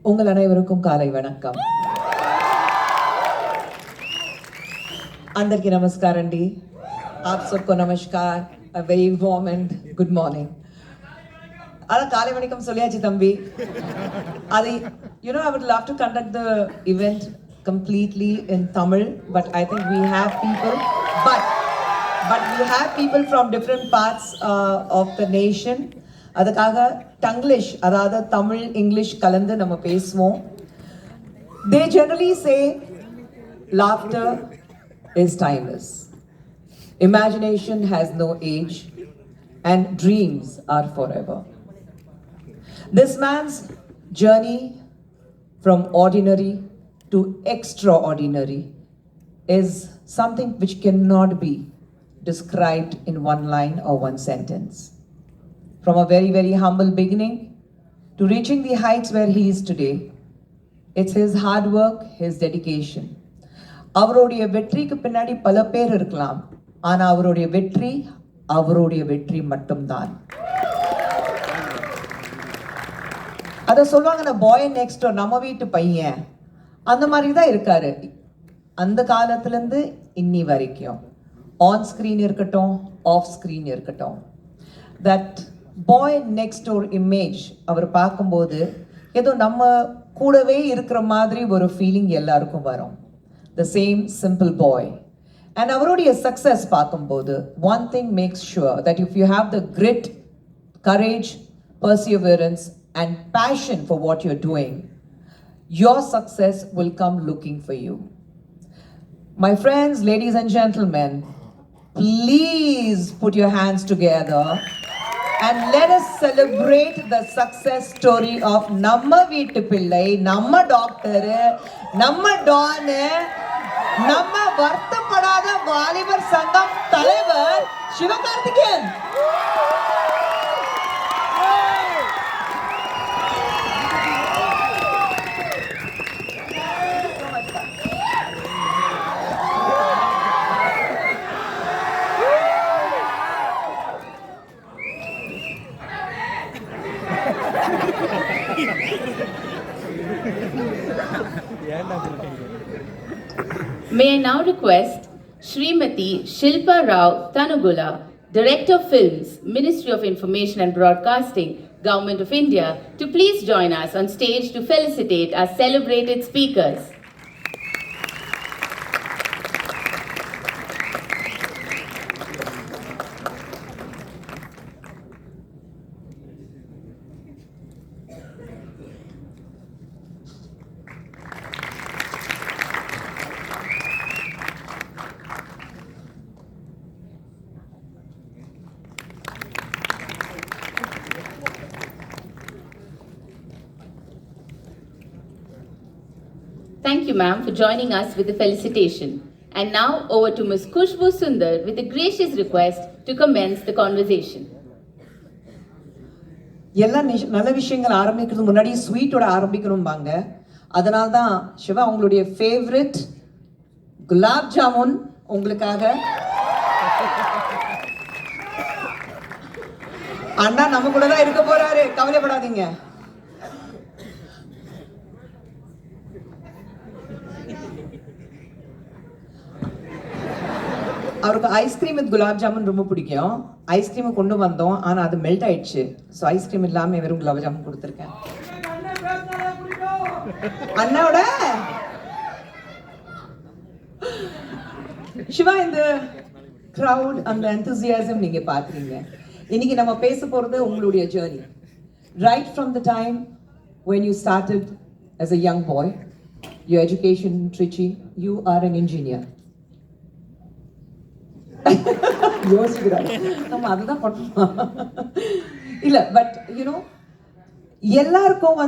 உங்கள் அனைவருக்கும் காலை வணக்கம். అందరికీ నమస్కారం అండి. आप सबको नमस्कार, a very warm and good morning. அதான் காலை வணக்கம் சொல்லியாச்சு தம்பி. அது I would love to conduct the event completely in Tamil, but I think we have people from different parts of the nation. அதுக்காக டங்கிலிஷ், அதாவது தமிழ் இங்கிலீஷ் கலந்து நம்ம பேசுவோம். They generally say laughter is timeless, imagination has no age, and dreams are forever. This man's journey from ordinary to extraordinary is something which cannot be described in one line or one sentence. From a very, very humble beginning to reaching the heights where he is today, it's his hard work, his dedication. அவருடைய வெற்றிக்கு பின்னாடி பல பேர் இருக்கலாம், ஆனா அவருடைய வெற்றி மட்டும்தான். அத சொல்லுவாங்க, பாய் நெக்ஸ்ட் டோர், நம்ம வீட்டு பையன், அந்த மாதிரி தான் இருக்காரு. அந்த காலத்துல இருந்து இன்னி வரைக்கும் ஆன் ஸ்கிரீன் இருக்கட்டும், ஆஃப் ஸ்கிரீன் இருக்கட்டும், that boy next door image அவர் பார்க்கும்போது ஏதோ நம்ம கூடவே இருக்கிற மாதிரி ஒரு ஃபீலிங் எல்லாருக்கும் வரும். The same simple boy. And அவருடைய சக்ஸஸ் பார்க்கும்போது one thing makes sure that if you have the grit, courage, perseverance and passion for what you're doing, your success will come looking for you. My friends, ladies and gentlemen, please put your hands together and let us celebrate the success story of Namma Veettu Pillai, Namma Doctor, Namma Don, Namma Varthapadada Valibar Sangam Talevar, Shivakarthikeyan. May I now request Srimati Shilpa Rao Tanugula, Director of Films, Ministry of Information and Broadcasting, Government of India, to please join us on stage to felicitate our celebrated speakers. Thank you, ma'am, for joining us with the felicitation. And now over to Ms. Kushboo Sundar with a gracious request to commence the conversation. எல்லா நல்ல விஷயங்கள் ஆரம்பிக்கிறது முன்னாடி ஸ்வீட்டோட ஆரம்பிக்கணும்பாங்க. அதனால தான் சிவா உங்களுடைய favourite gulab jamun உங்களுக்காக. அண்ணா நம்ம கூட தான் இருக்க போறாரு, கவலைப்படாதீங்க. அவருக்கு ஐஸ்கிரீம் வித் குலாப் ஜாமுன் ரொம்ப பிடிக்கும். ஐஸ்கிரீமை கொண்டு வந்தோம், ஆனால் அது மெல்ட் ஆயிடுச்சு. ஸோ ஐஸ்கிரீம் இல்லாமல் வெறும் குலாப் ஜாமுன் கொடுத்துருக்கேன். அண்ணாவோட சிவா, இந்த க்ரௌட், அந்த என்தூசியாசம் நீங்க பாக்குறீங்க. இன்னைக்கு நம்ம பேச போறது உங்களுடைய journey. Right from the time when you started as a young boy, your education in Trichy, you are an engineer. யோசிக்கிறாரு, நம்ம அதுதான் பண்ணோம் இல்ல. பட் எல்லாருக்கும்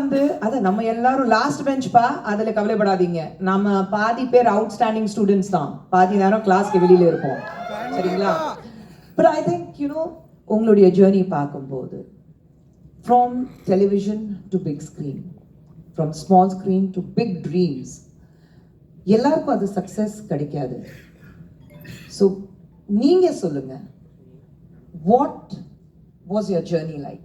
அத நம்ம எல்லாரும் லாஸ்ட் பெஞ்ச் பா, அதுல கவலைப்படாதீங்க. நம்ம பாதி பேர் அவுட்ஸ்டாண்டிங் ஸ்டூடெண்ட்ஸ் தான், பாதி நேரம் கிளாஸ்க்கு வெளியில இருப்போம், சரிங்களா? பட் ஐ திங்க் உங்களுடைய ஜேர்னி பார்க்கும்போது from television to big screen, from small screen to big dreams, எல்லாருக்கும் அது சக்சஸ் கிடைக்காது. ஸோ நீங்க சொல்லுங்க, what was your journey like?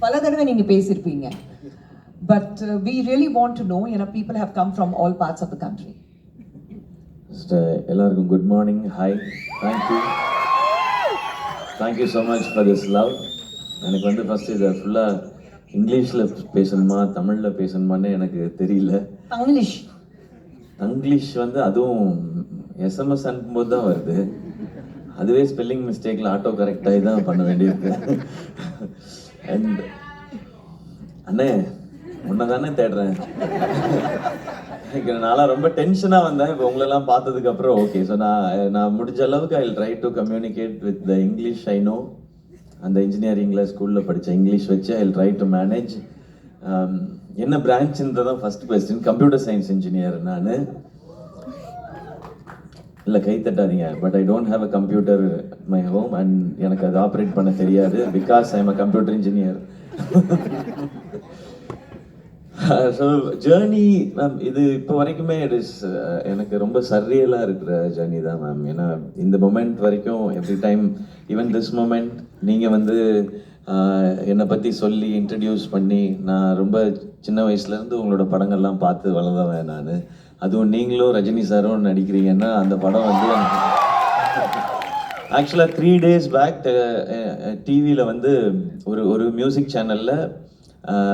பல தடவை நீங்க பேசியிருப்பீங்க, but we really want to know, people have come from all parts of the country. எல்லாருக்கும் good morning, hi, thank you so much for this love. எனக்கு வந்து ஃபஸ்ட்டு இதை ஃபுல்லாக இங்கிலீஷில் பேசணுமா தமிழில் பேசணுமான்னு எனக்கு தெரியல. தங்கிலீஷ் வந்து அதுவும் எஸ்எம்எஸ் அனுப்பும்போது தான் வருது. அதுவே ஸ்பெல்லிங் மிஸ்டேக்கில் ஆட்டோ கரெக்டாகி தான் பண்ண வேண்டியிருக்கு. அண்ட் அண்ணே உன்னை தானே தேடுறேன். நான்லாம் ரொம்ப டென்ஷனாக வந்தேன். இப்போ உங்களெல்லாம் பார்த்ததுக்கப்புறம் ஓகே. ஸோ நான் முடிஞ்ச அளவுக்கு I will try to communicate with the English I know. அந்த இன்ஜினியரிங்கில் ஸ்கூலில் படித்த இங்கிலீஷ் வச்சு I will try to manage. என்ன பிரான்ச்ன்றதான் first question. Computer science engineer நான். இல்லை கை தட்டாதீங்க. But I don't have a computer my home and எனக்கு அது ஆப்ரேட் பண்ண தெரியாது. Because I am a computer engineer. So journey ma'am இது இப்போ வரைக்குமே இட் இஸ் எனக்கு ரொம்ப சர்ரியலாக இருக்கிற ஜேர்னி தான் மேம். ஏன்னா இந்த மொமெண்ட் வரைக்கும் every time even this moment நீங்கள் வந்து என்னை பற்றி சொல்லி இன்ட்ரடியூஸ் பண்ணி நான் ரொம்ப சின்ன வயசுலேருந்து உங்களோட படங்கள்லாம் பார்த்து வளர்ந்தவன் நான். அதுவும் நீங்களும் ரஜினி சாரும் நடிக்கிறீங்கன்னா அந்த படம் வந்து ஆக்சுவலாக 3 days பேக் டிவியில் வந்து ஒரு மியூசிக் சேனலில்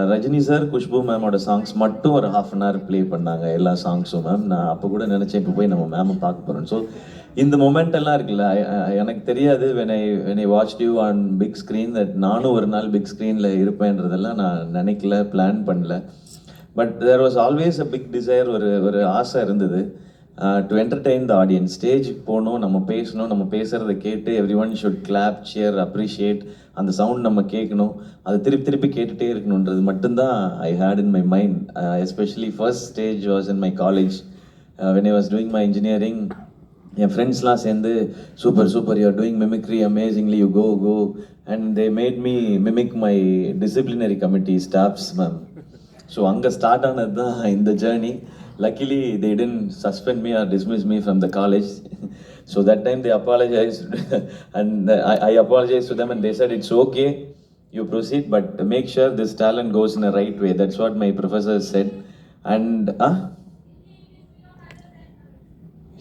ரஜினி சார் குஷ்பு மேமோட சாங்ஸ் மட்டும் ஒரு 1/2 hour ப்ளே பண்ணாங்க, எல்லா சாங்ஸும் மேம். நான் அப்போ கூட நினச்சேன் இப்போ போய் நம்ம மேமை பார்க்க போகிறோம். ஸோ இந்த மொமெண்ட் எல்லாம் இருக்குல்ல, எனக்கு தெரியாது when I watched you on big screen that நானும் ஒரு நாள் பிக் ஸ்க்ரீனில் இருப்பேன்றதெல்லாம் நான் நினைக்கல, பிளான் பண்ணல. But there was always a big desire. ஒரு ஆசை இருந்தது டு என்டர்டெயின் த ஆடியன்ஸ். ஸ்டேஜுக்கு போகணும், நம்ம பேசணும், நம்ம பேசுகிறத கேட்டு everyone should clap, cheer, appreciate. அந்த சவுண்ட் நம்ம கேட்கணும், அதை திருப்பி கேட்டுகிட்டே இருக்கணுன்றது மட்டும்தான் I hate in my mind. Especially first stage was in my college when I was doing my engineering. என் ஃப்ரெண்ட்ஸ்லாம் சேர்ந்து super you are doing mimicry amazingly, you go and they made me mimic my disciplinary committee staffs ma'am. So அங்கே start ஆனது தான் இந்த ஜேர்னி. Luckily, they didn't suspend me or dismiss me from the college. So that time they apologized and I apologized to them and they said, it's okay, you proceed, but make sure this talent goes in a right way. That's what my professor said. And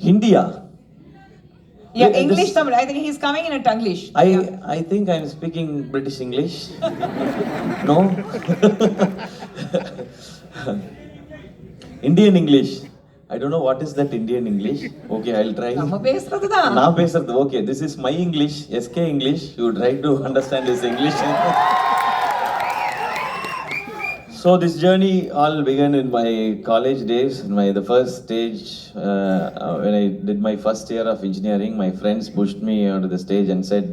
Hindiya. Yeah, English, Tamil. I think he's coming in a Tanglish. I think I'm speaking British English. No? Indian English. I don't know what is that Indian English. Okay, I'll try. நம்ம பேசுறது தான். நான் பேசுறது. Okay, this is my English, SK English. You try to understand this English. So this journey all began in my college days. In the first stage, when I did my first year of engineering, my friends pushed me onto the stage and said,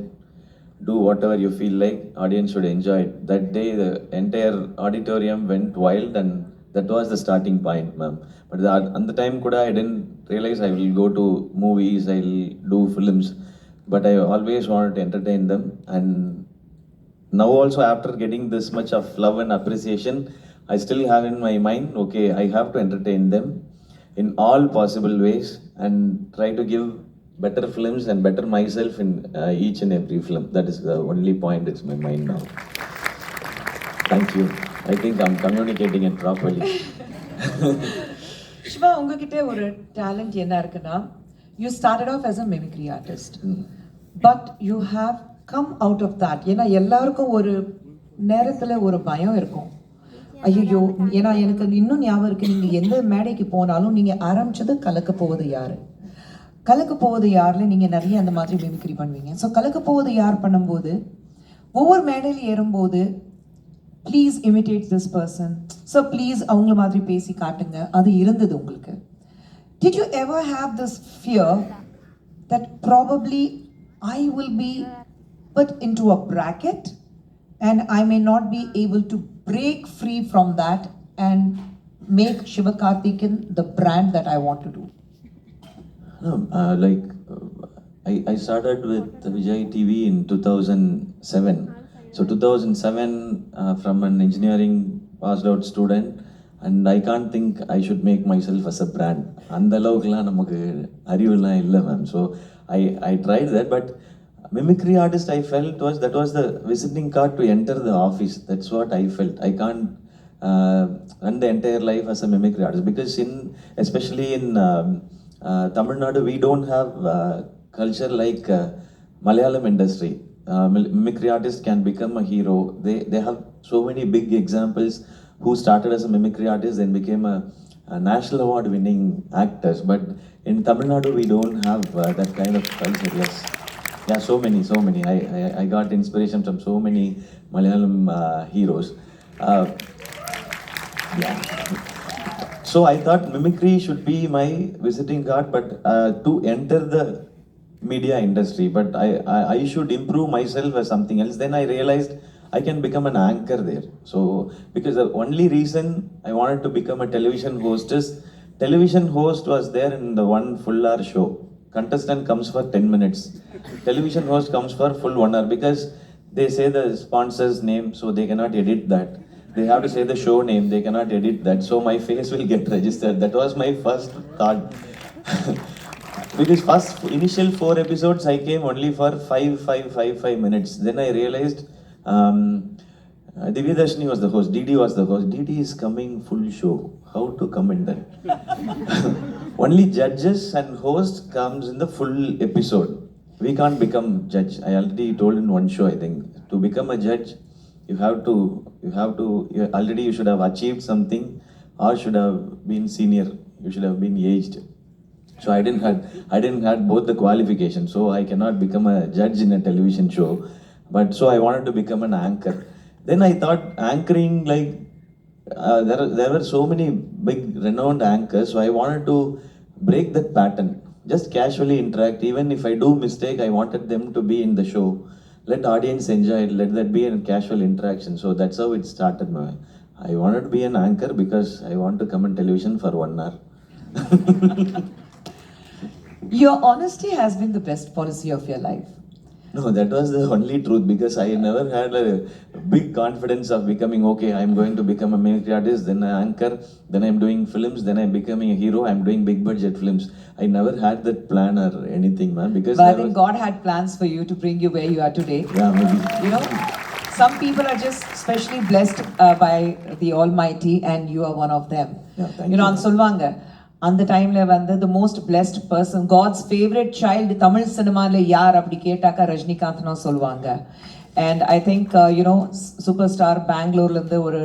do whatever you feel like, audience should enjoy it. That day the entire auditorium went wild and that was the starting point, ma'am. But at the time kuda I didn't realize I will go to movies, I'll do films, but I always wanted to entertain them. And now also after getting this much of love and appreciation, I still have in my mind, okay, I have to entertain them in all possible ways and try to give better films and better myself in each and every film. That is the only point it's my mind now. Thank you. I think I'm communicating it properly. Shiva, உங்ககிட்ட ஒரு talent என்ன இருக்குன்னா, you started off as a mimicry artist, but you have come out of that. ஏன்னா எல்லாருக்கும் ஒரு நேரத்துல ஒரு பயம் இருக்கும். ஐயோ, ஏன்னா எனக்கு இன்னும் ஞாபகம் இருக்கு, நீங்க எந்த மேடைக்கு போனாலும் நீங்க ஆரம்பிச்சது கலக்க போவது யாருல நீங்க நிறைய அந்த மாதிரி மிமிக்ரி பண்ணுவீங்க. ஸோ கலக்க போவது யார் பண்ணும்போது ஒவ்வொரு மேடையில் ஏறும்போது please imitate this person, so please அவங்கள மாதிரி பேசி காட்டுங்க, அது இருந்தது உங்களுக்கு. Did you ever have this fear that probably I will be put into a bracket and I may not be able to break free from that and make Shivakarthikeyan the brand that I want to do? No, I started with Vijay TV in 2007. So 2007, from an engineering passed out student, and I can't think I should make myself as a brand. அந்த அளவுக்குலாம் நமக்கு அறிவுலாம் இல்லை ma'am. So I tried that, but mimicry artist I felt that was the visiting card to enter the office. That's what I felt. I can't run the entire life as a mimicry artist. Because especially in Tamil Nadu, we don't have culture like Malayalam industry. Mimicry artists can become a hero. They have so many big examples who started as a mimicry artist and became a national award winning actors. But in Tamil Nadu, we don't have that kind of culture. Yes. Yeah, so many. I got inspiration from so many Malayalam heroes. Yeah. So I thought mimicry should be my visiting card, but to enter the media industry, but I should improve myself as something else. Then I realized I can become an anchor there. So because the only reason I wanted to become a television host is television host was there in the one full hour show. Contestant comes for 10 minutes. Television host comes for full 1 hour because they say the sponsor's name, so they cannot edit that. They have to say the show name, they cannot edit that. So my face will get registered. That was my first thought. Because first initial 4 episodes I came only for 5 minutes. Then I realized Divya Darshini was the host, DD was the host. DD is coming full show. How to come in that? Only judges and host comes in the full episode. We can't become judge. I already told in one show, I think. To become a judge, you should have achieved something or should have been senior. You should have been aged. So I didn't have both the qualifications. So I cannot become a judge in a television show. But so I wanted to become an anchor. Then I thought anchoring, like there were so many big renowned anchors. So I wanted to break that pattern. Just casually interact. Even if I do mistake, I wanted them to be in the show. Let audience enjoy it. Let that be a casual interaction. So that's how it started. I wanted to be an anchor because I want to come on television for 1 hour. Your honesty has been the best policy of your life. No, that was the only truth because I never had a big confidence of becoming, okay, I'm going to become a mimicry artist, then an anchor, then I'm doing films, then I'm becoming a hero, I'm doing big budget films. I never had that plan or anything, man. Because but I think God had plans for you to bring you where you are today. Yeah, maybe. You know, some people are just specially blessed by the Almighty, and you are one of them. Yeah, thank you know, you. on Solvanga, அந்த டைம்ல வந்து the most blessed person, God's favorite child Tamil சினிமால யார் அப்படி கேட்டாக்கா ரஜினிகாந்த்னு சொல்லுவாங்க. And I think you know, super star பெங்களூர்ல இருந்து ஒரு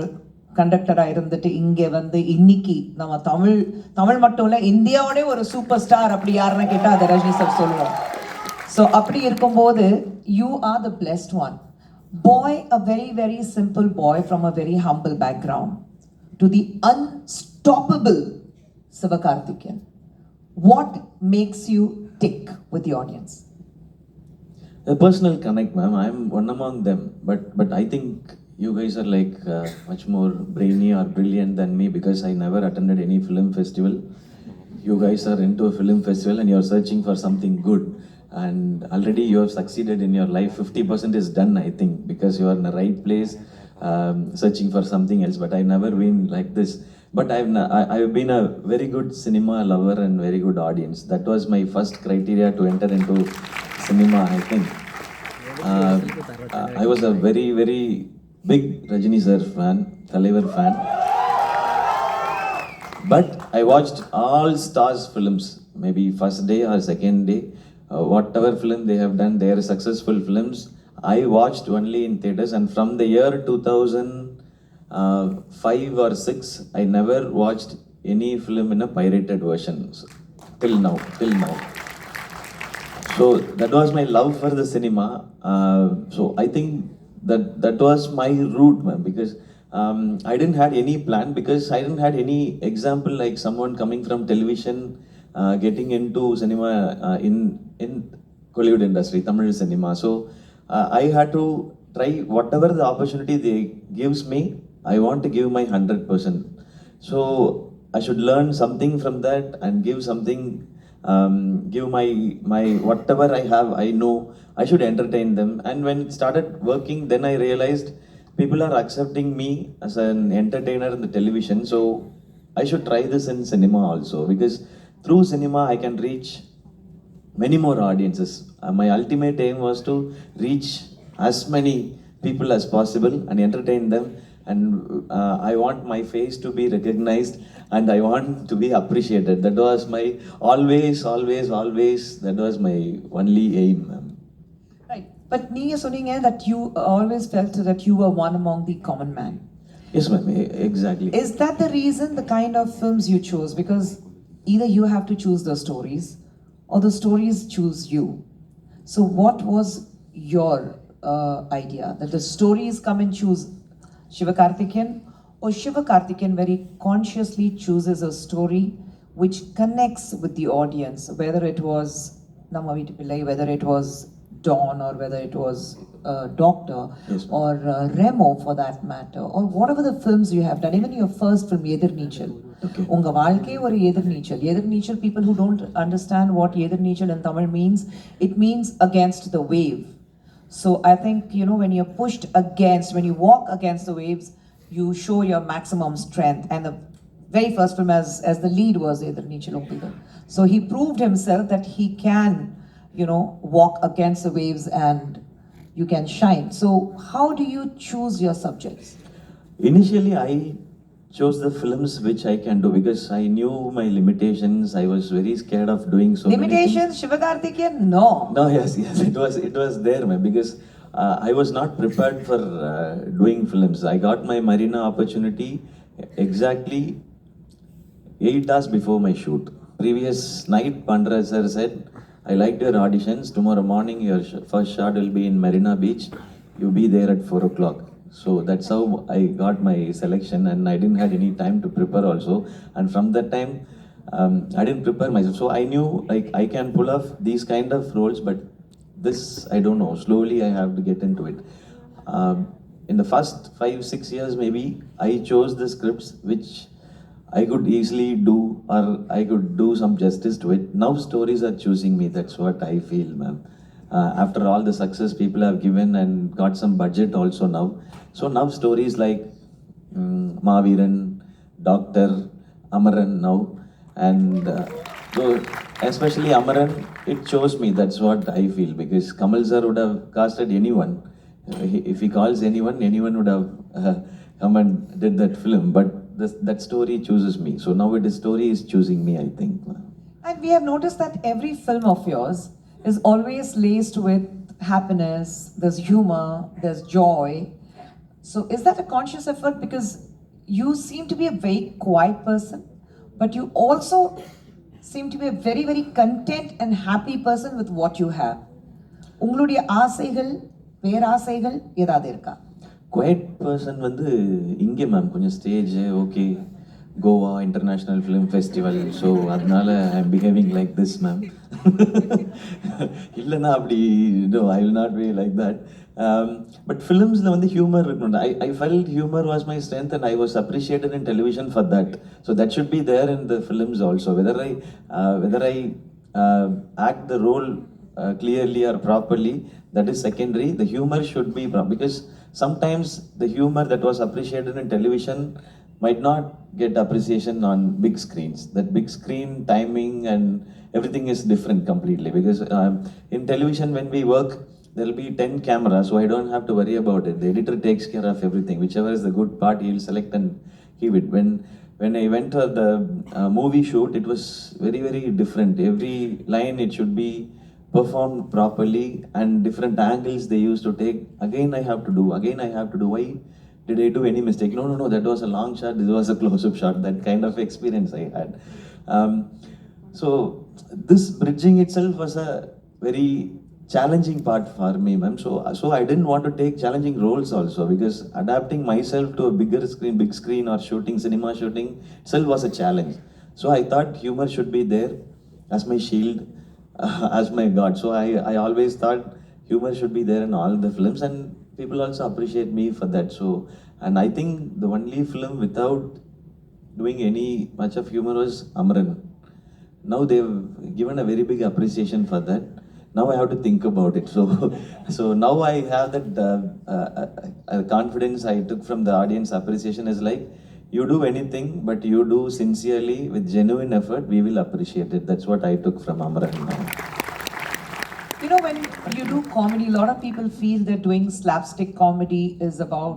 கண்டக்டரா இருந்துட்டு இங்கே வந்து இன்னைக்கு நம்ம தமிழ் மட்டும் இல்ல இந்தியாவோட ஒரு சூப்பர் ஸ்டார் அப்படி யாருன்னு கேட்டா அது ரஜினி சார் சொல்லுவோம். ஸோ அப்படி இருக்கும்போது you are the blessed one. Boy, a very, very simple boy from a very humble background to the unstoppable Sivakarthikeyan. What makes you tick with the audience? A personal connect, ma'am. I'm one among them. But I think you guys are like much more brainy or brilliant than me because I never attended any film festival. You guys are into a film festival and you're searching for something good. And already you have succeeded in your life. 50% is done, I think, because you are in the right place searching for something else. But I've never been like this. But I've been a very good cinema lover and very good audience. That was my first criteria to enter into cinema, I think. I was a very, very big Rajini sir fan, Thalaivar fan. But I watched all stars films, maybe first day or second day. Whatever film they have done, they are successful films. I watched only in theaters, and from the year 2005 or 6, I never watched any film in a pirated version till now. So that was my love for the cinema. So I think that was my route, man, because I didn't had any plan, because I didn't had any example like someone coming from television getting into cinema in Kollywood industry, Tamil cinema. So I had to try whatever the opportunity they gives me. I want to give my 100%. So I should learn something from that and give something, give my whatever I have, I know, I should entertain them. And when it started working, then I realized people are accepting me as an entertainer in the television. So I should try this in cinema also, because through cinema I can reach many more audiences. My ultimate aim was to reach as many people as possible and entertain them and I want my face to be recognized, and I want to be appreciated. That was my always, that was my only aim, ma'am. Right. But நீங்க சொன்னீங்க that you always felt that you were one among the common man. Yes, ma'am, exactly. Is that the reason, the kind of films you chose? Because either you have to choose the stories or the stories choose you. So what was your idea? That the stories come and choose Shivakarthikeyan, or Shivakarthikeyan very consciously chooses a story which connects with the audience, whether it was Namma Veettu Pillai, whether it was Dawn, or whether it was Doctor, Yes, or Remo for that matter, or whatever the films you have done, even your first film, Edirneechal. Okay. Unga vaalkai oru Edirneechal. Edirneechal, people who don't understand what Edirneechal in Tamil means, it means against the wave. So I think, you know, when you're pushed against, when you walk against the waves, you show your maximum strength. And the very first film as the lead was Edirneechal Ungaldu. So he proved himself that he can, you know, walk against the waves and you can shine. So how do you choose your subjects? Initially, I chose the films which I can do because I knew my limitations. I was very scared of doing so many Limitations, things. Shivakarthikeyan? No. No, yes, it was there, ma'am, because I was not prepared for doing films. I got my Marina opportunity exactly 8 hours before my shoot. Previous night, Pandra sir said, I liked your auditions. Tomorrow morning, your first shot will be in Marina Beach. You be there at 4 o'clock. So that's how I got my selection, and I didn't have any time to prepare also. And from that time, I didn't prepare myself. So I knew like I can pull off these kind of roles, but this I don't know. Slowly I have to get into it. In the first 5-6 years, maybe I chose the scripts which I could easily do, or I could do some justice to it. Now stories are choosing me. That's what I feel, ma'am. After all the success people have given and got some budget also now. So now stories like Maviran, Doctor, Amaran now, and so especially Amaran, it shows me. That's what I feel, because Kamal sir would have casted anyone. If he calls anyone, anyone would have come and did that film. But that story chooses me. So now the story is choosing me, I think. And we have noticed that every film of yours is always laced with happiness, there's humor, there's joy. So is that a conscious effort? Because you seem to be a very quiet person, but you also seem to be a very, very content and happy person with what you have. உங்களுடைய ஆசைகள், பேராசைகள் ஏதாவது இருக்கா? Quite person வந்து இங்கே ma'am கொஞ்சம் stage okay Goa international film festival, so அதனால I am behaving like this ma'am. இல்லைன்னா அப்படி I will not be like that. But ஃபிலிம்ஸில் வந்து ஹியூமர் இருக்கணும். I felt humour was my strength and I was appreciated in television for that. So that should be there in the films also. Whether I act the role clearly or properly, that is secondary. The humor should be because sometimes the humor that was appreciated in television might not get appreciation on big screens. That big screen timing and everything is different completely, because in television when we work there will be 10 cameras, so I don't have to worry about it. The editor takes care of everything. Whichever is the good part, he will select and give it. When I went to the movie shoot, it was very, very different. Every line, it should be performed properly, and different angles they used to take. Again I have to do. Why did I do any mistake? No, that was a long shot, this was a close-up shot. That kind of experience I had. So this bridging itself was a very challenging part for me, ma'am. So I didn't want to take challenging roles also, because adapting myself to a bigger screen, big screen, or shooting, cinema shooting itself was a challenge. So I thought humor should be there as my shield, as my God. So I always thought humor should be there in all the films, and people also appreciate me for that. So, and I think the only film without doing any much of humor was Amaran. Now they've given a very big appreciation for that. Now I have to think about it. So now I have that confidence I took from the audience appreciation is like, you do anything, but you do sincerely with genuine effort, we will appreciate it. That's what I took from Amaran. You know, when you do comedy, a lot of people feel that doing slapstick comedy is about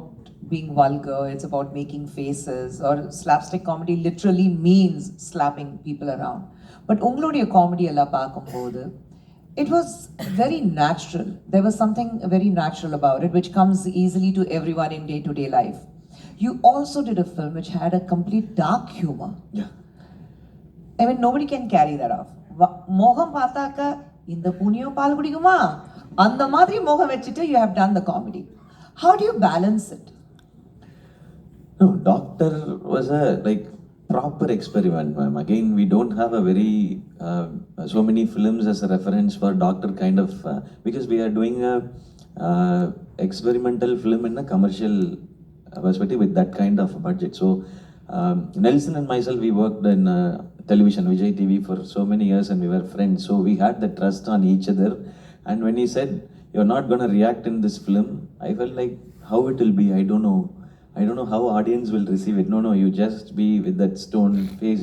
being vulgar, it's about making faces, or slapstick comedy literally means slapping people around. But உங்களுடைய comedy எல்லாம் பார்க்கும்போது it was very natural. There was something very natural about it, which comes easily to everyone in day-to-day life. You also did a film which had a complete dark humor. Yeah. I mean, nobody can carry that off. மோகம் பார்த்தாக்க இந்த புனியும் பால் குடிக்குமா அந்த மாதிரி மோகம் வச்சுட்டு you have done the comedy. How do you balance it? No, Doctor was a proper experiment, ma'am. Again, we don't have a very so many films as a reference for Doctor kind of because we are doing a experimental film in a commercial perspective with that kind of budget. So Nelson and myself, we worked in television, Vijay TV for so many years, and we were friends. So we had the trust on each other. And when he said, "You're not going to react in this film," I felt like, how it will be, I don't know. I don't know how audience will receive it. No, you just be with that stone face.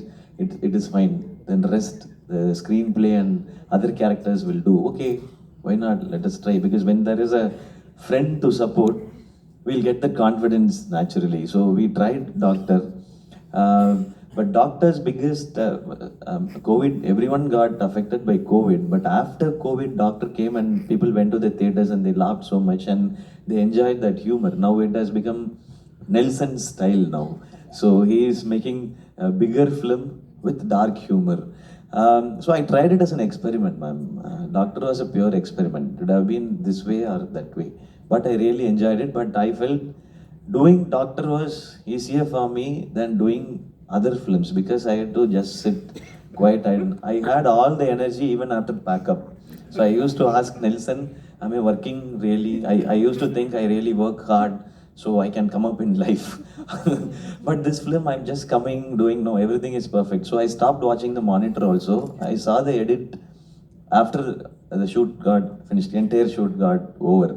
It is fine. Then the rest, the screenplay and other characters will do. Okay, why not? Let us try. Because when there is a friend to support, we'll get the confidence naturally. So we tried Doctor. But Doctor's biggest COVID, everyone got affected by COVID. But after COVID, Doctor came and people went to the theaters and they laughed so much and they enjoyed that humor. Now it has become Nelson's style now. So he is making a bigger film with dark humor. So I tried it as an experiment, ma'am. Doctor was a pure experiment. It would have been this way or that way. But I really enjoyed it. But I felt doing Doctor was easier for me than doing other films because I had to just sit quiet. I had all the energy even after backup. So I used to ask Nelson, am I working really? I used to think I really work hard so I can come up in life. But this film, I'm just coming, doing, no, everything is perfect. So I stopped watching the monitor also. I saw the edit after the shoot got finished, the entire shoot got over.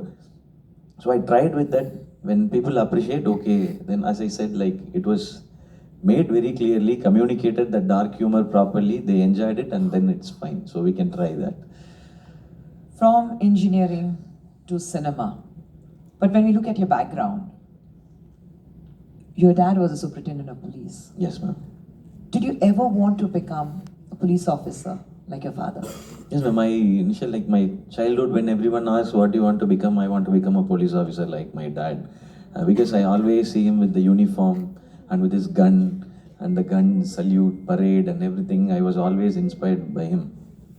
So I tried with that. When people appreciate, okay, then as I said, it was made very clearly, communicated the dark humor properly, they enjoyed it, and then it's fine. So we can try that. From engineering to cinema. But when we look at your background, your dad was a superintendent of police. Yes, ma'am. Did you ever want to become a police officer like your father? Yes, ma'am. My initial, my childhood, when everyone asks what you want to become, I want to become a police officer like my dad. Because I always see him with the uniform and with his gun and the gun salute, parade and everything. I was always inspired by him,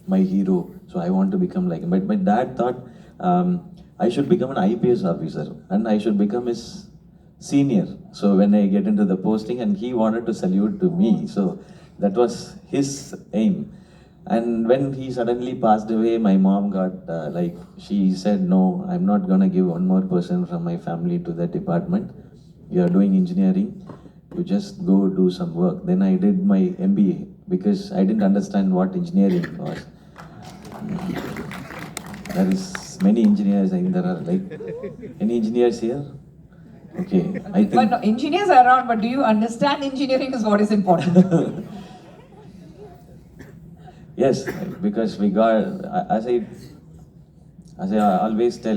my hero. So I want to become like him. But my dad thought I should become an IPS officer and I should become his senior. So when I get into the posting, and he wanted to salute to me. So that was his aim. And when he suddenly passed away, my mom got she said, no, I'm not going to give one more person from my family to that department. You are doing engineering. You just go do some work. Then I did my MBA because I didn't understand what engineering was. There is many engineers. I think there are any engineers here? Okay, I think. But no, engineers are around, but do you understand engineering is what is important? Yes, because we got, as I always tell,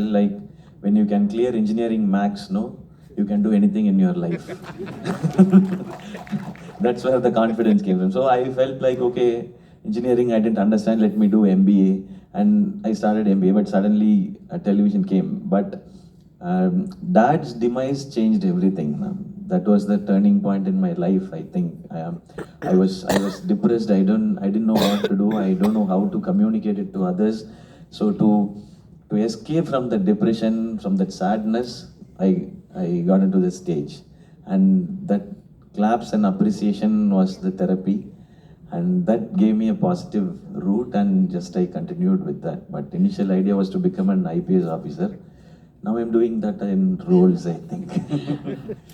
when you can clear engineering max, no, you can do anything in your life. That's where the confidence came from. So I felt okay, engineering I didn't understand, let me do MBA. And I started MBA, but suddenly television came. But Dad's demise changed everything. That was the turning point in my life, I think. I was depressed. I didn't know what to do. I don't know how to communicate it to others. So to escape from the depression, from that sadness, I got into the stage. And that claps and appreciation was the therapy. And that gave me a positive route, and just I continued with that. But initial idea was to become an IPS officer. Now I'm doing that in roles, I think.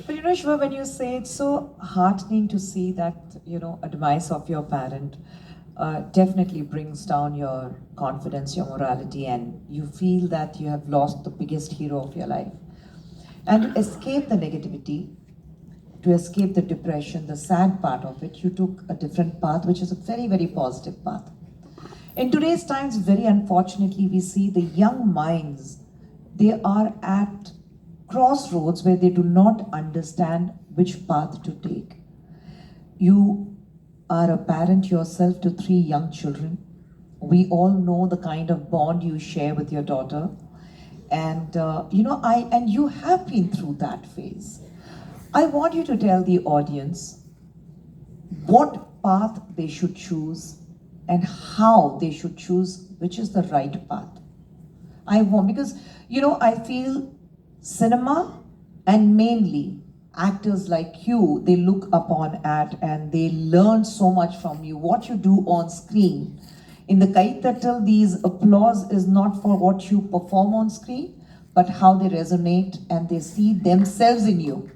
But Shiva, when you say it's so heartening to see that, a demise of your parent definitely brings down your confidence, your morality, and you feel that you have lost the biggest hero of your life. And to escape the negativity, to escape the depression, the sad part of it, you took a different path, which is a very, very positive path. In today's times, very unfortunately, we see the young minds, they are at crossroads where they do not understand which path to take. You are a parent yourself to 3 young children. We all know the kind of bond you share with your daughter. And and you have been through that phase. I want you to tell the audience what path they should choose and how they should choose which is the right path. I want, because I feel cinema and mainly actors like you, they look upon at and they learn so much from you. What you do on screen, in the Kaitatal, these applause is not for what you perform on screen, but how they resonate and they see themselves in you.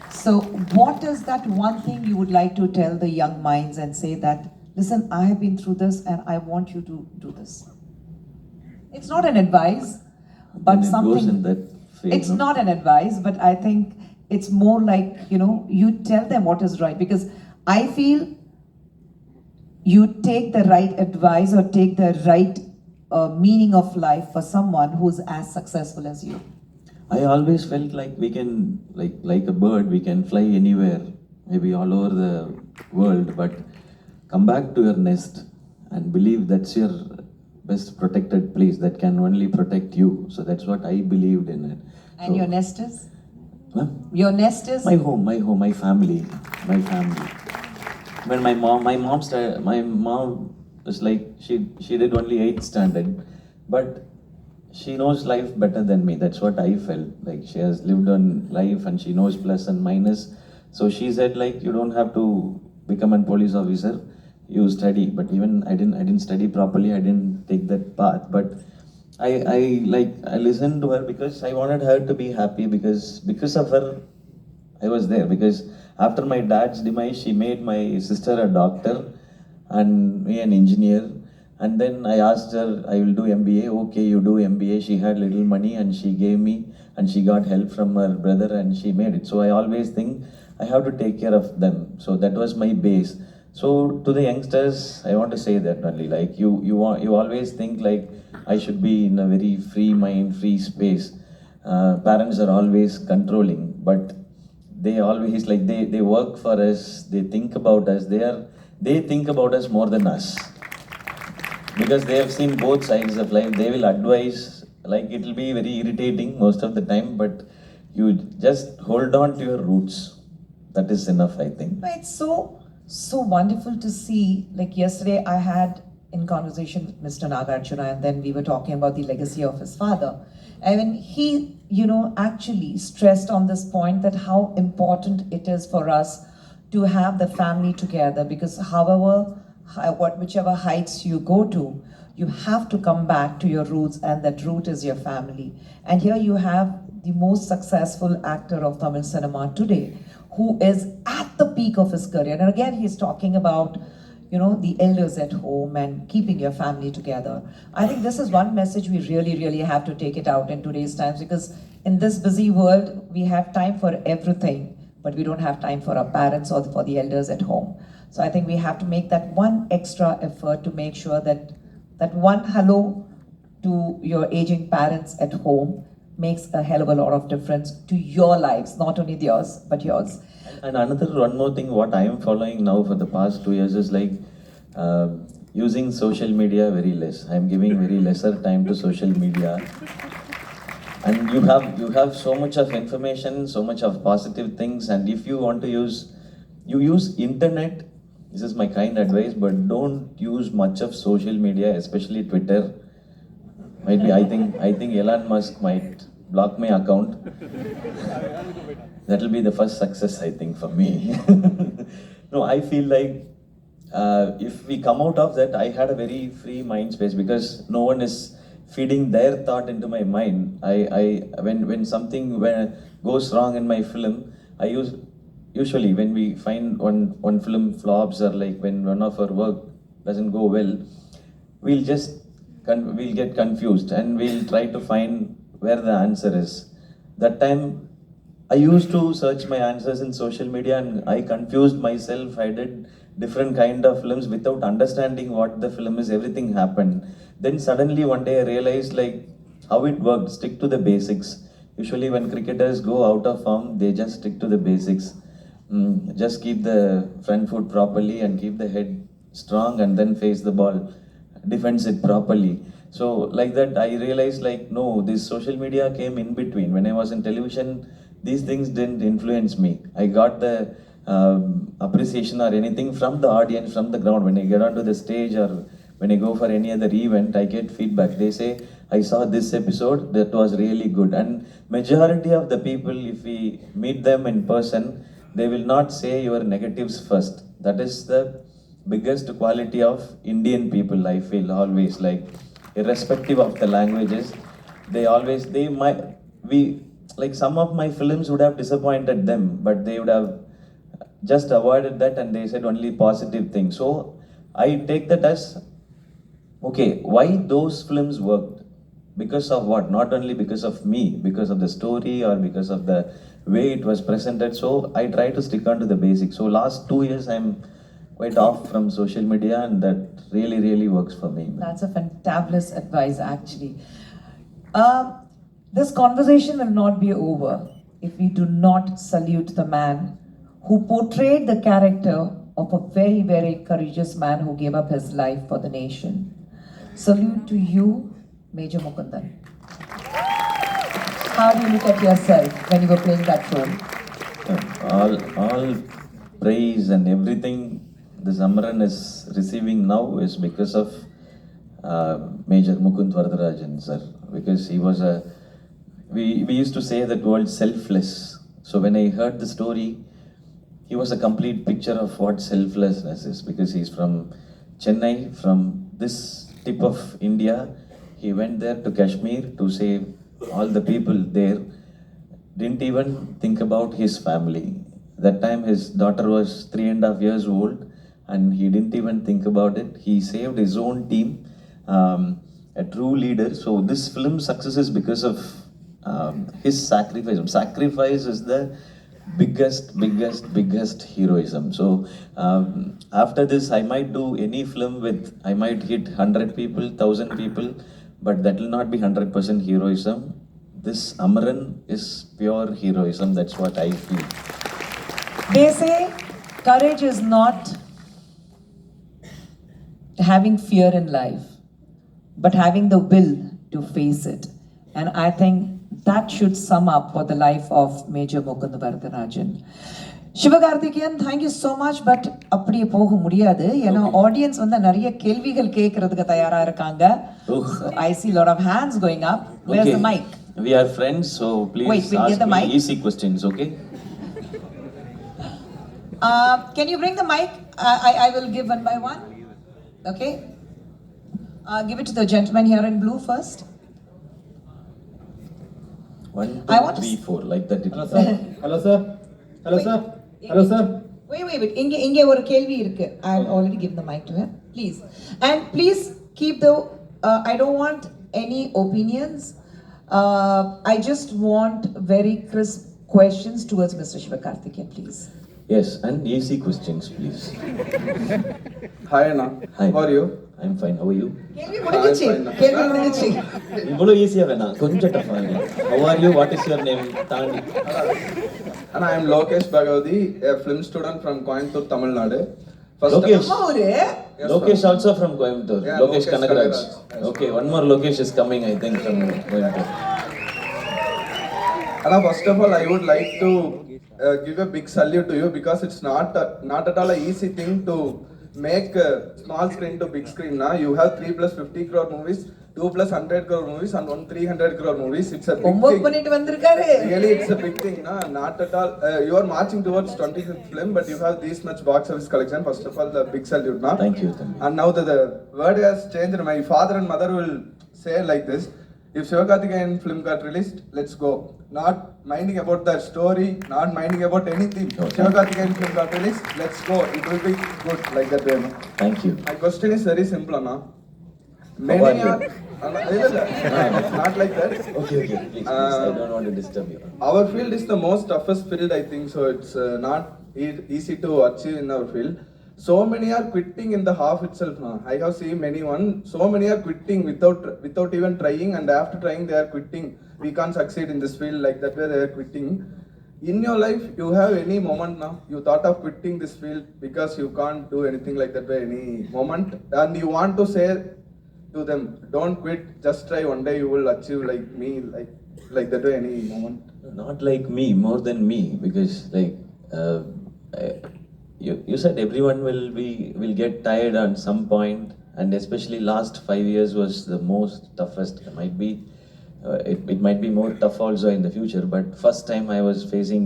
So what is that one thing you would like to tell the young minds and say that, listen, I have been through this and I want you to do this? It's not an advice, but Then it something. goes in that phase, It's no? not an advice, but I think it's more like, you tell them what is right, because I feel you take the right advice or take the right meaning of life for someone who's as successful as you. I always felt like we can, like a bird, we can fly anywhere, maybe all over the world, but come back to your nest and believe that's your best protected place that can only protect you. So that's what I believed in it. And So- your nest is? Huh? Your nest is? My home, my family. When my mom was like, she did only 8th standard, but she knows life better than me. That's what I felt. Like, she has lived on life and she knows plus and minus. So she said, like, you don't have to become a police officer, you study. But even I didn't study properly, I didn't take that path. But I listened to her because I wanted her to be happy, because of her I was there. Because after my dad's demise, she made my sister a doctor and me an engineer. And then I asked her, I will do MBA. Okay, you do MBA. She had little money and she gave me, and she got help from her brother and she made it. So I always think I have to take care of them. So that was my base. So to the youngsters, I want to say that only, like, you always think like I should be in a very free mind, free space. Parents are always controlling, but they always, like, they work for us, they think about us, they think about us more than us, because they have seen both sides of life. They will advise, like, it will be very irritating most of the time, but you just hold on to your roots. That is enough, I think. No, it's so wonderful to see. Like yesterday, I had in conversation with Mr. Nagarjuna, and then we were talking about the legacy of his father. And when he, actually stressed on this point that how important it is for us to have the family together, because whichever heights you go to, you have to come back to your roots, and that root is your family. And here you have the most successful actor of Tamil cinema today, who is at the peak of his career. And again, he's talking about, the elders at home and keeping your family together. I think this is one message we really, really have to take it out in today's times, because in this busy world, we have time for everything, but we don't have time for our parents or for the elders at home. So I think we have to make that one extra effort to make sure that that one hello to your aging parents at home makes a hell of a lot of difference to your lives, not only yours, but yours. And one more thing, what I am following now for the past 2 years is like using social media very less. I am giving very lesser time to social media. And you have so much of information, so much of positive things, and if you want to use internet. This is my kind advice, but don't use much of social media, especially Twitter. Might be, I think Elon Musk might block my account. That will be the first success, I think, for me. No, I feel like if we come out of that, I had a very free mind space, because no one is feeding their thought into my mind. When something goes wrong in my film, usually when we find one film flops, or like when one of our work doesn't go well, we'll get confused and we'll try to find where the answer is. That time I used to search my answers in social media and I confused myself. I did different kind of films without understanding what the film is. Everything happened. Then suddenly one day I realized like how it worked. Stick to the basics. Usually when cricketers go out of form, they just stick to the basics. Just keep the front foot properly and keep the head strong and then face the ball, defends it properly. So like that, I realized like, no, this social media came in between. When I was in television, these things didn't influence me. I got the appreciation or anything from the audience, from the ground. When I get onto the stage or when I go for any other event, I get feedback. They say, I saw this episode, that was really good. And majority of the people, if we meet them in person, they will not say your negatives first. That is the biggest quality of Indian people, I feel always, like irrespective of the languages, they might, we, like some of my films would have disappointed them, but they would have just avoided that and they said only positive things. So I take that as, okay, why those films worked? Because of what? Not only because of me, because of the story or because of the way it was presented. So I try to stick on to the basics. So last 2 years I'm quite off from social media and that really, really works for me. That's a fantabulous advice, actually. This conversation will not be over if we do not salute the man who portrayed the character of a very, very courageous man who gave up his life for the nation. Salute to you, Major Mukundan. How do you look at yourself when you were playing that role? All praise and everything this Amaran is receiving now is because of Major Mukund Varadarajan sir, because he was we used to say that word selfless. So when I heard the story, he was a complete picture of what selflessness is, because he's from Chennai, from this tip of India. He went there to Kashmir to save all the people there. Didn't even think about his family. That time his daughter was 3.5 years old and he didn't even think about it. He saved his own team, a true leader. So this film's success is because of his sacrifice. Sacrifice is the biggest heroism. So after this, I might do any film with, I might hit 100 people, 1,000 people, but that will not be 100% heroism. This Amaran is pure heroism. That's what I feel. They say courage is not having fear in life, but having the will to face it. And I think that should sum up for the life of Major Mukund Varadarajan. Shivakarthikeyan, thank you so much, but அப்படியே போக முடியாது ஏன்னா audience வந்து நிறைய கேள்விகள் கேட்கறதுக்கு தயாரா இருக்காங்க. So I see a lot of hands going up. Where's the mic? We are friends, so please ask me easy questions, okay? Can you bring the mic? I will give one by one. Okay. Give it to the gentleman here in blue first. 1, 2, 3, 4, like that. Hello sir. Hello sir. Hello sir. Hello sir. Wait. இங்கே ஒரு கேள்வி இருக்கு. I have already given the mic to him. Please. And please keep the I don't want any opinions. I just want very crisp questions towards Mr. Shivakarthikeyan, please. Yes, and easy questions, please. Hi Anna. Hi. How are you? I'm fine. How are you? கேள்வி முடிஞ்சிச்சு. இவ்வளோ ஈஸியா வேணாம், கொஞ்சம் டஃபா. How are you? What is your name? தாண்டி. Anna, I am Lokesh Bhagavati, a film student from Coimbatore, Tamil Nadu. Lokesh. Yes, Lokesh also from Coimbatore. Yeah, Lokesh Kannada. Yes, Okay, one more Lokesh is coming, I think, from Coimbatore. Anna, first of all, I would like to give a big salute to you because it's not at all an easy thing to make a small screen to big screen. Now you have 3 plus 50 crore movies, 2 plus 100 crore movies, and 1 300 crore movies. It's a big thing. Really, it's a big thing. Nah? Not at all. You are marching towards 25th film, but you have this much box office collection. First of all, the big salute. Nah? Thank you. And now the word has changed. My father and mother will say like this: if Sivakarthikeyan film got released, let's go. Not minding about the story, not minding about anything. Okay. Shivakarthikeyan film got released, let's go. It will be good like that way. No? Thank you. My question is very simple, Anna. How are you? Not like that. Okay, please. I don't want to disturb you. Our field is the most toughest field, I think. So it's not easy to achieve in our field. So many are quitting in the half itself now. I have seen many one. So many are quitting without even trying, and after trying they are quitting. We can't succeed in this field like that way they are quitting. In your life, you have any moment now? You thought of quitting this field because you can't do anything like that way any moment, and you want to say to them, don't quit. Just try. One day you will achieve like me, like that way any moment. Not like me, more than me, because like you said everyone will get tired at some point, and especially last 5 years was the most toughest. It might be it might be more tough also in the future, but first time I was facing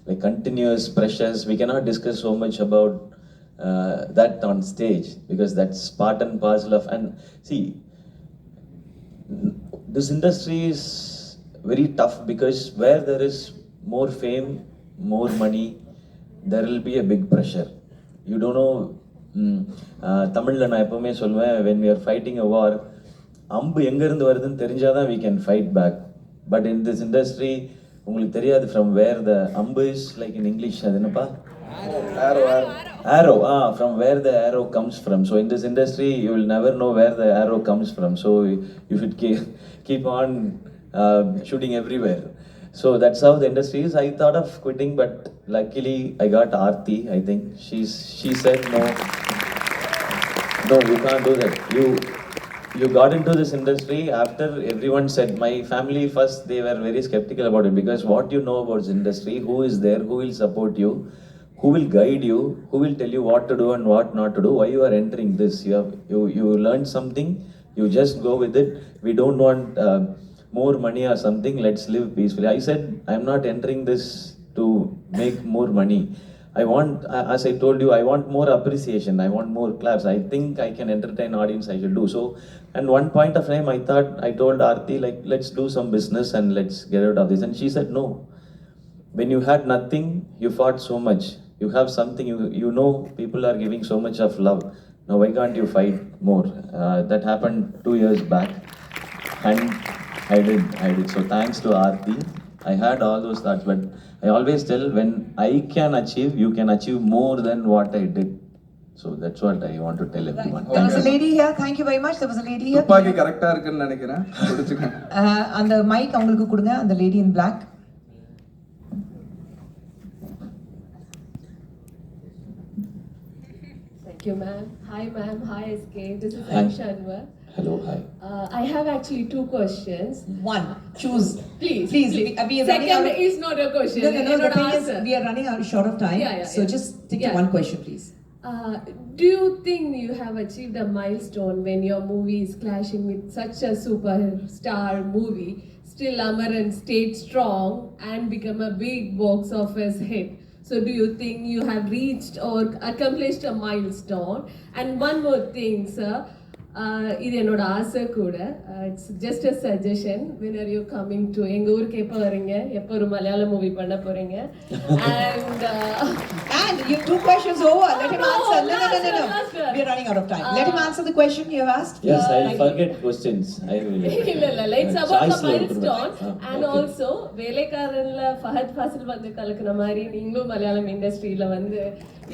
like continuous pressures. We cannot discuss so much about that on stage because that's part and parcel of. And see, this industry is very tough because where there is more fame, more money, there will be a big pressure. You don't know. தமிழில் நான் எப்போவுமே சொல்லுவேன், when we are fighting a war, அம்பு எங்கேருந்து வருதுன்னு தெரிஞ்சாதான் we can fight back. But in this industry, உங்களுக்கு தெரியாது from where the அம்பு is, like in English, அது என்னப்பா? Arrow. From where the arrow comes from. So in this industry, you will never know where the arrow comes from. So you should keep on shooting everywhere. So that's how the industry is. I thought of quitting, but luckily I got Aarthi. I think she said no, you can't do that. You got into this industry after everyone said. My family first, they were very skeptical about it because what you know about this industry, who is there, who will support you, who will guide you, who will tell you what to do and what not to do, why you are entering this. You learned something, you just go with it. We don't want more money or something, let's live peacefully. I said, I'm not entering this to make more money. I want, as I told you, I want more appreciation, I want more claps. I think I can entertain audience, I should do so. And one point of time I told Aarthi, like, let's do some business and let's get out of this. And she said no. When you had nothing, you fought so much. You have something, you know people are giving so much of love. Now why can't you fight more? That happened 2 years back, and I did. So thanks to Aarthi, I had all those thoughts, but I always tell, when I can achieve, you can achieve more than what I did. So that's what I want to tell everyone. There was a lady here. Thank you very much. There was a lady here. துப்பாக்கி கரெக்டா இருக்குன்னு நினைக்கிறேன். குடிச்சுக்கேன். அந்த mic அவங்களுக்கு கொடுங்க. அந்த lady in black. Thank you, ma'am. Hi, ma'am. Hi, SK. This is Hi. Shanwa. Hello, hi. I have actually 2 questions. One. Choose. Please. We are running Second out. is not a question. No. Not The thing is, answer. we are running out short of time. Yeah, So yeah. just stick to Yeah. one question, please. Do you think you have achieved a milestone when your movie is clashing with such a superstar movie? Still, Amaran stayed strong and become a big box office hit. So, do you think you have reached or accomplished a milestone? And one more thing, sir. இது என்னோட ஆசை கூட. It's just a suggestion. When are you coming to எங்க ஊருக்கு எப்போ வரீங்க? எப்போ ஒரு மலையாள மூவி பண்ண போறீங்க? And you 2 questions over. Let him No, answer. No. last one. We are running out of time. Let him answer the question you have asked. Yes, I'll forget questions. I will. இல்ல it's about the Choice ல milestone விட்டுருவேன். and Okay. also வேலைக்காரன்ல Fahadh Fazil வந்து கலக்குன மாதிரி நீங்களும் மலையாளம் இண்டஸ்ட்ரியில வந்து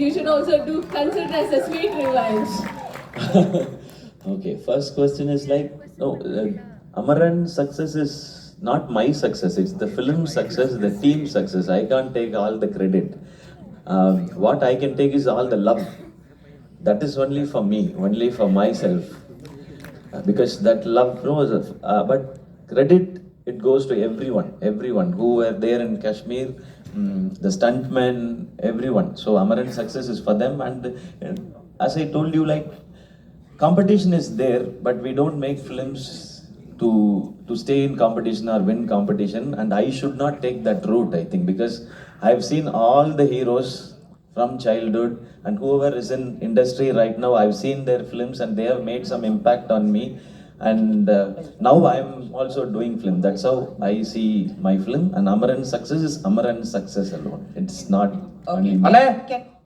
you should also do consider as a sweet revenge. Okay, first question is like, no, Amaran success is not my success, it's the film success, the team success. I can't take all the credit. What I can take is all the love. That is only for me, only for myself. Because that love knows, but credit, it goes to everyone who were there in Kashmir, the stuntmen, everyone. So Amaran success is for them, and as I told you, like, competition is there, but we don't make films to stay in competition or win competition, and I should not take that route, I think, because I've seen all the heroes from childhood and whoever is in industry right now, I've seen their films and they have made some impact on me, and now I'm also doing film. That's how I see my film, and Amaran's success is Amaran's success alone. It's not only me.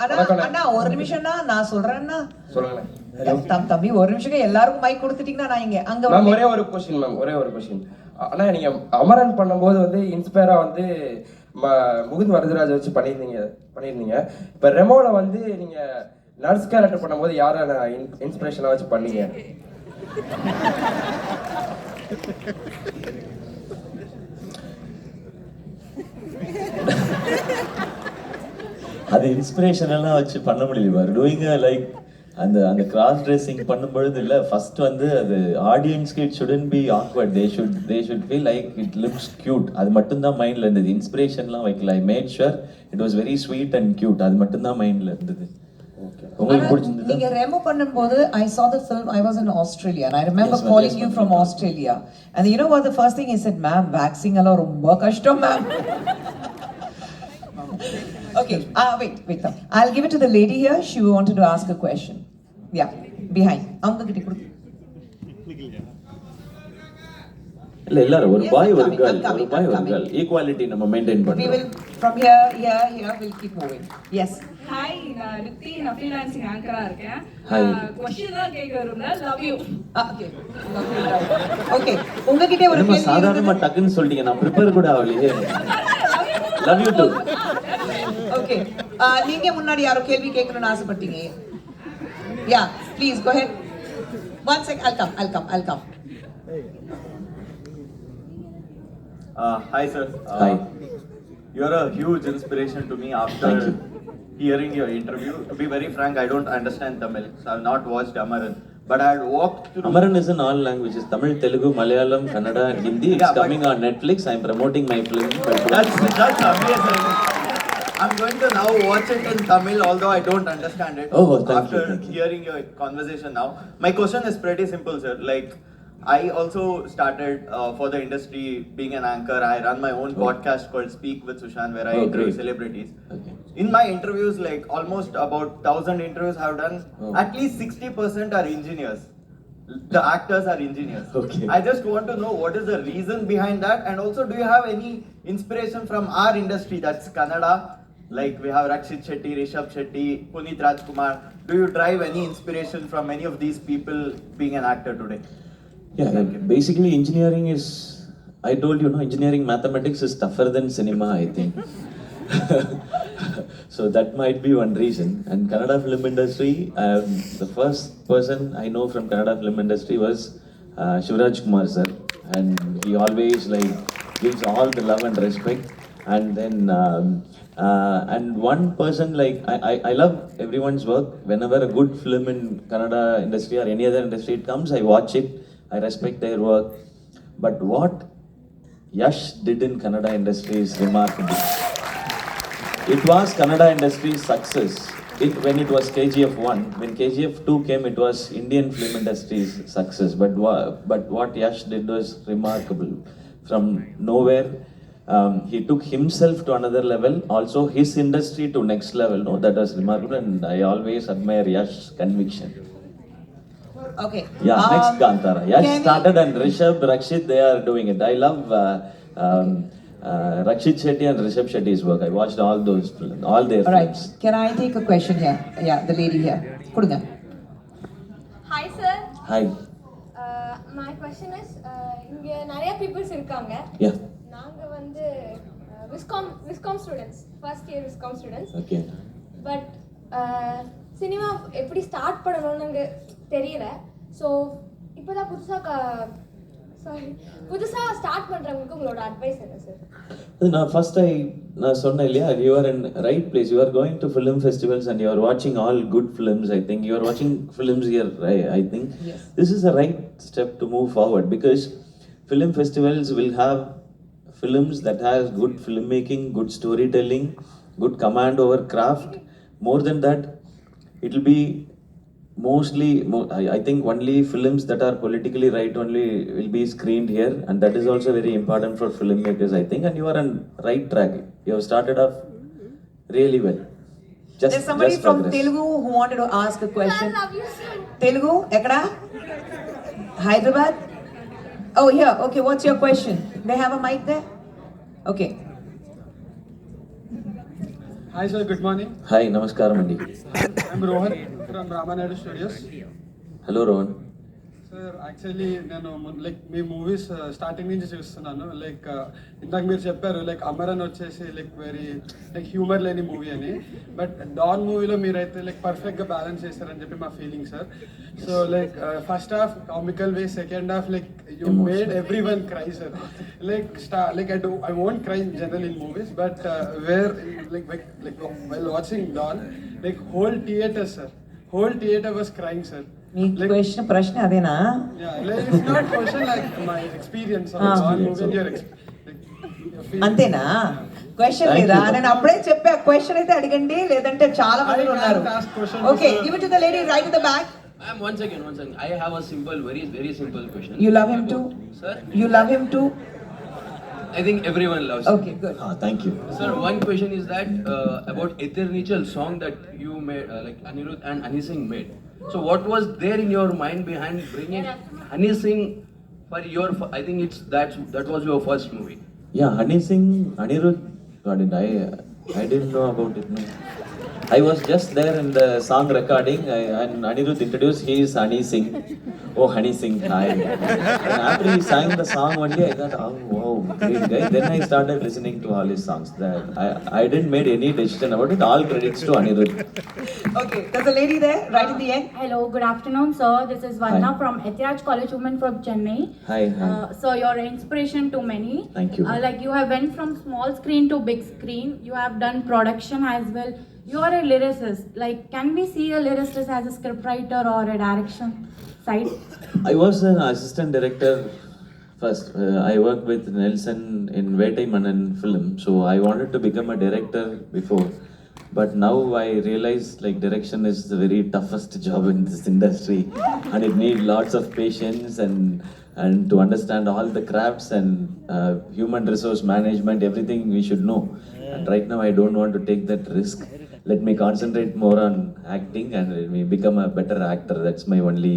அண்ணா ஒரு நிமிஷம்னா நான் சொல்றேன்னா சொல்லுங்களேன். தம்பி ஒரு நிமிஷம் எல்லாருக்கும் mic கொடுத்துட்டீங்கன்னா நான் இங்க அங்க மேம் ஒரே ஒரு கொஸ்டின். ஆனா நீங்க அமரன் பண்ணும்போது வந்து இன்ஸ்பயரா வந்து முகுந்த் வரதராஜ் வச்சு பண்ணியிருந்தீங்க. இப்ப ரெமோல வந்து நீங்க நர்ஸ் கேரக்டர் பண்ணும்போது யாரை இன்ஸ்பிரேஷனாக வச்சு பண்ணீங்க? அது இன்ஸ்பிரேஷனெல்லாம் வச்சு பண்ண முடியல. டூயிங் லைக் அந்த கிராஸ் ட்ரெஸ்ஸிங் பண்ணும்பொழுது இல்லை, ஃபர்ஸ்ட் வந்து அது ஆடியன்ஸ்க்கு it shouldn't be awkward. They should feel like it looks cute. அது மட்டும்தான் மைண்டில் இருந்தது. இன்ஸ்பிரேஷன்லாம் வைக்கல. I made sure it was very sweet and cute. அது மட்டும்தான் மைண்டில் இருந்தது. உங்களுக்கு பிடிச்சிருந்தது? நீங்க ரெமோ பண்ணும்போது I saw the film. I was in Australia and I remember calling you from Australia and you know what the first thing he said, ma'am, waxing எல்லாம் ரொம்ப கஷ்டம் ma'am. Okay, wait. I'll give it to the lady here. She wanted to ask a question. Yeah, behind. அவங்க கிட்ட கொடு. இல்ல எல்லாரும் ஒரு பாய் ஒரு கேர்ள் ஈக்குவாலிட்டி நம்ம மெயின்டைன் We பண்றோம். will from here we'll keep moving. Yes. Hi, நான் ரித்தி, நான் freelancing anchor-ஆ இருக்கேன். Hi. Question தான் கேட்க விரும்பல. Love you. Okay. Okay. உங்ககிட்ட ஒரு நம்ம கேள்வி சாதாரணமா டக்குன்னு சொல்லிட்டீங்க. நான் ப்ரிப்பேர் கூட ஆகலையே. Love you too. Okay. நீங்க முன்னாடி யாரோ கேள்வி கேட்கணும்னு ஆசைப்பட்டீங்க. Yeah, please go ahead. One sec, I'll come. Hi sir. Hi. You're a huge inspiration to me after Thank you. hearing your interview. To be very frank, I don't understand Tamil, so I've not watched Amaran. But I had walked through. Amaran is in all languages: Tamil, Telugu, Malayalam, Kannada, Hindi. It's coming on Netflix. I'm promoting my film. That's amazing. I'm going to now watch it in Tamil, although I don't understand it. Oh, thank after you. hearing your conversation now, my question is pretty simple, sir. Like, I also started for the industry being an anchor. I run my own podcast called Speak with Sushan, where I interview great. celebrities. Okay. In my interviews, like almost about 1,000 interviews I've done, at least 60% are engineers. The actors are engineers. Okay. I just want to know what is the reason behind that, and also do you have any inspiration from our industry, that's Kannada? Like we have Rakshit Shetty, Rishabh Shetty, Puneet Rajkumar. Do you derive any inspiration from any of these people being an actor today? Yeah, basically engineering is, I told you, no, engineering mathematics is tougher than cinema, I think. So that might be one reason. And Kannada film industry, the first person I know from Kannada film industry was Shivakarthikeyan sir, and he always like gives all the love and respect. And then and one person, like I love everyone's work. Whenever a good film in Kannada industry or any other industry it comes, I watch it. I respect their work. But what Yash did in Kannada industry is remarkable. It was Kannada industry's success. When it was KGF 1, when KGF 2 came, it was Indian film industry's success. But what Yash did was remarkable. From nowhere, he took himself to another level, also his industry to next level. No, that was remarkable, and I always admire Yash's conviction. Okay. Yeah, next Kantara. Yash Can started and Rishabh, Rakshit, they are doing it. I love Rakshit Shetty and Rishabh Shetty's work. I watched all those films, all their All right. films. Can I take a question here? Yeah, the lady here. கொடுங்க. Hi sir. Hi. My question is இங்க நிறைய peoples இருக்காங்க. Yeah. நாங்க வந்து viscom students, first year viscom students. Okay. But cinema எப்படி start பண்ணணும்னு தெரியல. So இப்போதான் புதுசா ஸ்டார்ட் பண்றவங்களுக்கு உங்களோட அட்வைஸ் என்ன சார்? நான் சொன்னேன் இல்லையா, you are in right place. You are going to film festivals and you are watching all good films. I think you are watching films here. I think this is the right step to move forward, because film festivals will have films that has good filmmaking, good storytelling, good command over craft. More than that, it will be mostly, I think only films that are politically right only will be screened here, and that is also very important for filmmakers, I think. And you are on right track. You have started off really well. There's somebody just from progress. Telugu who wanted to ask a question. I love you sir. Telugu, ekkada? Hyderabad? Oh, here. Okay, what's your question? They have a mic there? Okay. Hi sir, good morning. Hi, namaskaram andi. I'm Rohan from Ramanadu Studios. Hello Rohan. Sir actually నేను like మీ movies starting నుంచి చూస్తున్నాను. Like ఇందాక మీరు చెప్పారు like Amaran వచ్చేసి like very like humour లేని movie అని. But don మూవీలో మీరైతే లైక్ పర్ఫెక్ట్గా బ్యాలెన్స్ చేస్తారని చెప్పి మా feeling sir. So like first half comical way, second half like you made every one cry sir. Like I won't cry in general in movies, but where like while watching Dawn, like whole theater was crying sir. Me question ప్రశ్న అదేనా? Yeah, like it's not question like my experience of Dawn movie and your అంతేనా? Question లేదా? నేను అప్పుడే చెప్పా question అయితే అడగండి, లేదంటే చాలా మంది ఉన్నారు. Okay, give it to the lady right in the back. One second. I have a simple, very simple question. You love him too? Sir? You love him too? I think everyone loves him. Okay, good. Thank you. Sir, one question is that about Eternal song that you made, like Anirudh and Honey Singh made. So what was there in your mind behind bringing Honey Singh for your? I think that was your first movie. Yeah, Honey Singh, Anirudh got it. I didn't know about it. No. I was just there in the song recording, and Anirudh introduced, he is Honey Singh. Oh, Honey Singh, hi. And after he sang the song one day, I thought, oh wow, great guy. Then I started listening to all his songs. I didn't make any decision about it. All credits to Anirudh. Okay, there's a lady there, right in the end. Hello, good afternoon, sir. This is Vanna Hi. from Ethiraj College Women from Chennai. Hi. So you're an inspiration to many. Thank you. Like you have went from small screen to big screen. You have done production as well. You are a lyricist. Like, can we see a lyricist as a scriptwriter or a direction side? I was an assistant director first. I worked with Nelson in Vetai Manan film, so I wanted to become a director before. But now I realize like direction is the very toughest job in this industry, and it needs lots of patience and to understand all the crafts and human resource management, everything we should know. And right now I don't want to take that risk. Let me concentrate more on acting and let me become a better actor. That's my only.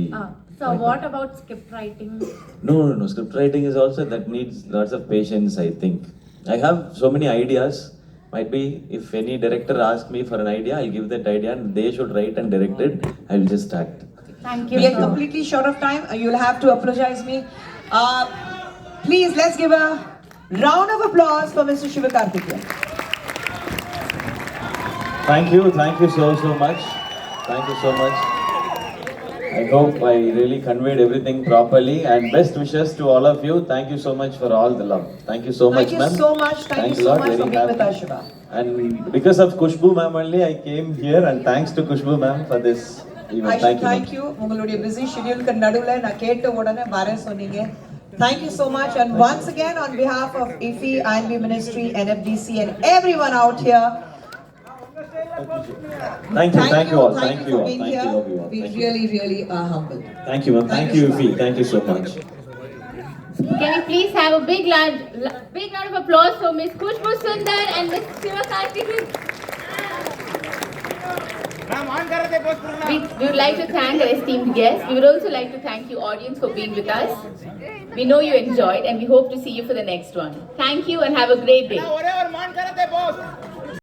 So what about script writing? No. Script writing is also that needs lots of patience, I think. I have so many ideas. Might be if any director asks me for an idea, I'll give that idea and they should write and direct it. I'll just act. Thank you. We are completely short of time. You'll have to apologize me. Please, let's give a round of applause for Mr. Shivakarthikeyan. Thank you so much. Thank you so much. I hope I really conveyed everything properly, and best wishes to all of you. Thank you so much for all the love. Thank you so much, ma'am. Thank you so much. Thank you so much for being with us, Shiva. And because of Kushboo ma'am only, I came here, and thanks to Kushboo ma'am for this event. Thank you. உங்களுடைய busy schedule க்கு நடுவுல நான் கேட்ட உடனே வர சொன்னீங்க. Thank you so much, and once again on behalf of IFI, INB Ministry, NFDC, and everyone out here. Thank you all. Thank you for Thank being you here. everyone. We Thank you. really are humbled. Thank you ma'am. Thank you Ifi. Thank you so much. Can we please have a big round of applause for Miss Kushboo Sundar and Miss Sivakarthikeyan? We would like to thank our esteemed guests. We would also like to thank you audience for being with us. We know you enjoyed and we hope to see you for the next one. Thank you and have a great day.